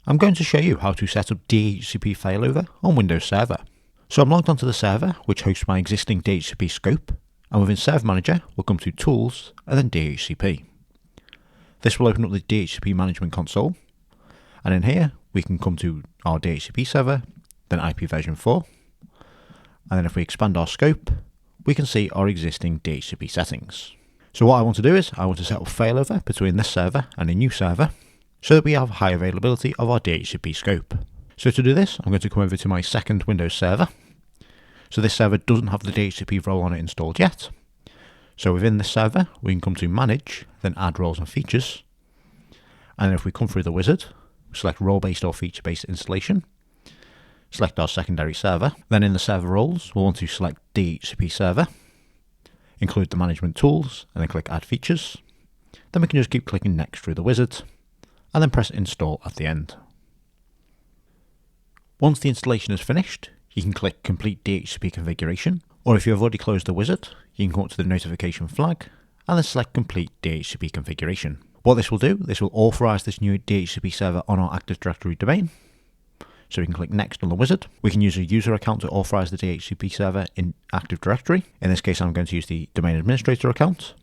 I'm going to show you how to set up DHCP failover on Windows Server. So I'm logged onto the server, which hosts my existing DHCP scope, and within Server Manager, we'll come to Tools and then DHCP. This will open up the DHCP Management Console, and in here we can come to our DHCP server, then IP version 4, and then if we expand our scope, we can see our existing DHCP settings. So what I want to do is I want to set up failover between this server and a new server so that we have high availability of our DHCP scope. So to do this, I'm going to come over to my second Windows server. So this server doesn't have the DHCP role on it installed yet. So within this server, we can come to Manage, then Add Roles and Features. And then if we come through the wizard, select Role-Based or Feature-Based Installation, select our secondary server. Then in the server roles, we'll want to select DHCP server, include the management tools, and then click Add Features. Then we can just keep clicking Next through the wizard, and then press Install at the end. Once the installation is finished, you can click Complete DHCP Configuration, or if you have already closed the wizard, you can come up to the notification flag, and then select Complete DHCP Configuration. What this will do, this will authorize this new DHCP server on our Active Directory domain. So we can click Next on the wizard. We can use a user account to authorize the DHCP server in Active Directory. In this case, I'm going to use the domain administrator account.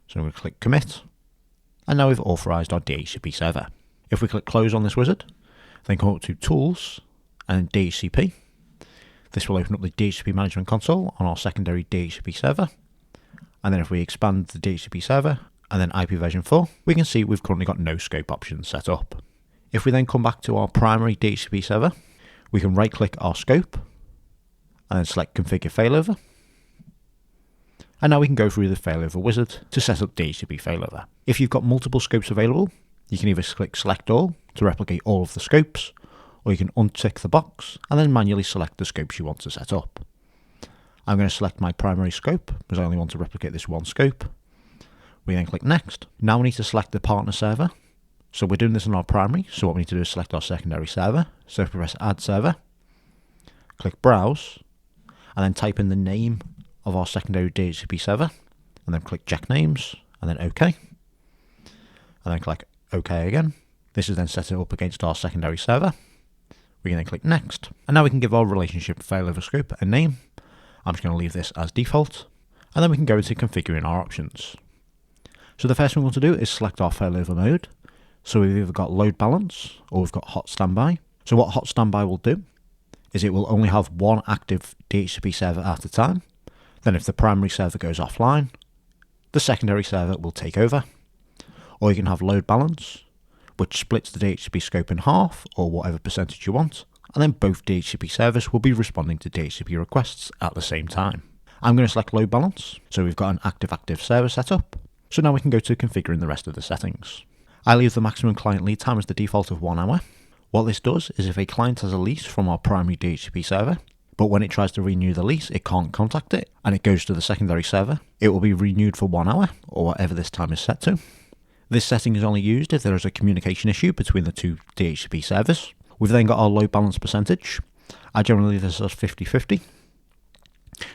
So I'm going to click Commit. And now we've authorized our DHCP server. If we click Close on this wizard, then come up to Tools and DHCP. This will open up the DHCP Management Console on our secondary DHCP server. And then if we expand the DHCP server and then IP version 4, we can see we've currently got no scope options set up. If we then come back to our primary DHCP server, we can right click our scope and then select Configure Failover. And now we can go through the failover wizard to set up DHCP failover. If you've got multiple scopes available, you can either click Select All to replicate all of the scopes, or you can untick the box and then manually select the scopes you want to set up. I'm going to select my primary scope because I only want to replicate this one scope. We then click Next. Now we need to select the partner server. So we're doing this on our primary, so what we need to do is select our secondary server. So if we press Add Server, click Browse, and then type in the name of our secondary DHCP server, and then click Check Names, and then OK. And then click OK again. This is then set it up against our secondary server. We can then click Next, and now we can give our relationship failover scope a name. I'm just going to leave this as default, and then we can go into configuring our options. So the first thing we want to do is select our failover mode. So we've either got load balance or we've got hot standby. So what hot standby will do is it will only have one active DHCP server at a time. Then if the primary server goes offline, the secondary server will take over. Or you can have load balance, which splits the DHCP scope in half or whatever percentage you want. And then both DHCP servers will be responding to DHCP requests at the same time. I'm going to select load balance. So we've got an active server set up. So now we can go to configuring the rest of the settings. I leave the maximum client lead time as the default of 1 hour. What this does is if a client has a lease from our primary DHCP server, but when it tries to renew the lease, it can't contact it, and it goes to the secondary server, it will be renewed for 1 hour, or whatever this time is set to. This setting is only used if there is a communication issue between the two DHCP servers. We've then got our load balance percentage. I generally leave this as 50-50.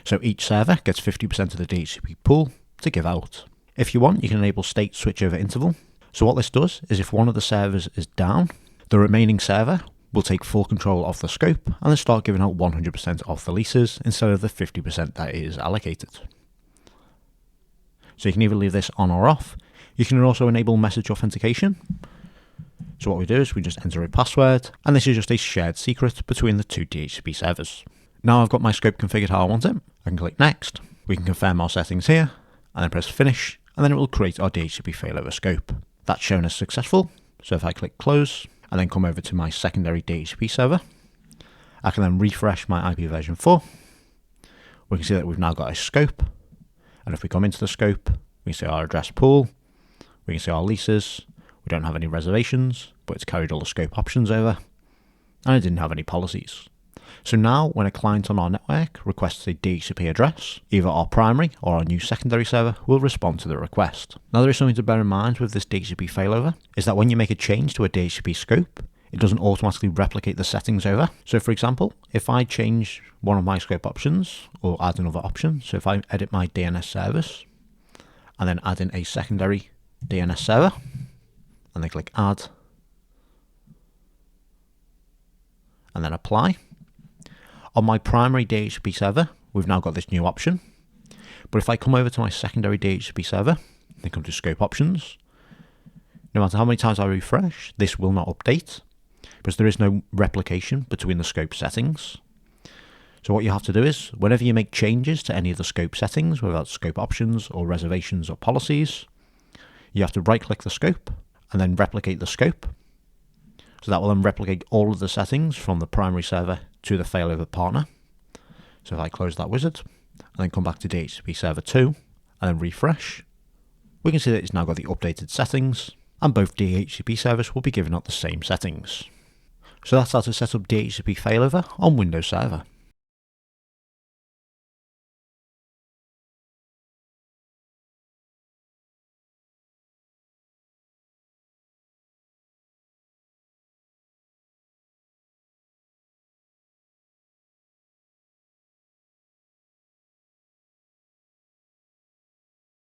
So each server gets 50% of the DHCP pool to give out. If you want, you can enable state switchover interval. So what this does is if one of the servers is down, the remaining server will take full control of the scope and then start giving out 100% of the leases instead of the 50% that is allocated. So you can either leave this on or off. You can also enable message authentication. So what we do is we just enter a password, and this is just a shared secret between the two DHCP servers. Now I've got my scope configured how I want it. I can click Next. We can confirm our settings here, and then press Finish, and then it will create our DHCP failover scope. That's shown as successful, so if I click Close and then come over to my secondary DHCP server, I can then refresh my IP version 4. We can see that we've now got a scope, and if we come into the scope, we can see our address pool, we can see our leases, we don't have any reservations, but it's carried all the scope options over, and it didn't have any policies. So now when a client on our network requests a DHCP address, either our primary or our new secondary server will respond to the request. Now there is something to bear in mind with this DHCP failover, is that when you make a change to a DHCP scope, it doesn't automatically replicate the settings over. So for example, if I change one of my scope options or add another option, so if I edit my DNS service and then add in a secondary DNS server and then click Add, then apply. On my primary DHCP server, we've now got this new option. But if I come over to my secondary DHCP server, then come to scope options, no matter how many times I refresh, this will not update because there is no replication between the scope settings. So what you have to do is, whenever you make changes to any of the scope settings, whether that's scope options or reservations or policies, you have to right-click the scope and then replicate the scope. So that will then replicate all of the settings from the primary server to the failover partner. So if I close that wizard and then come back to DHCP server 2 and then refresh, we can see that it's now got the updated settings and both DHCP servers will be giving out the same settings. So that's how to set up DHCP failover on Windows Server.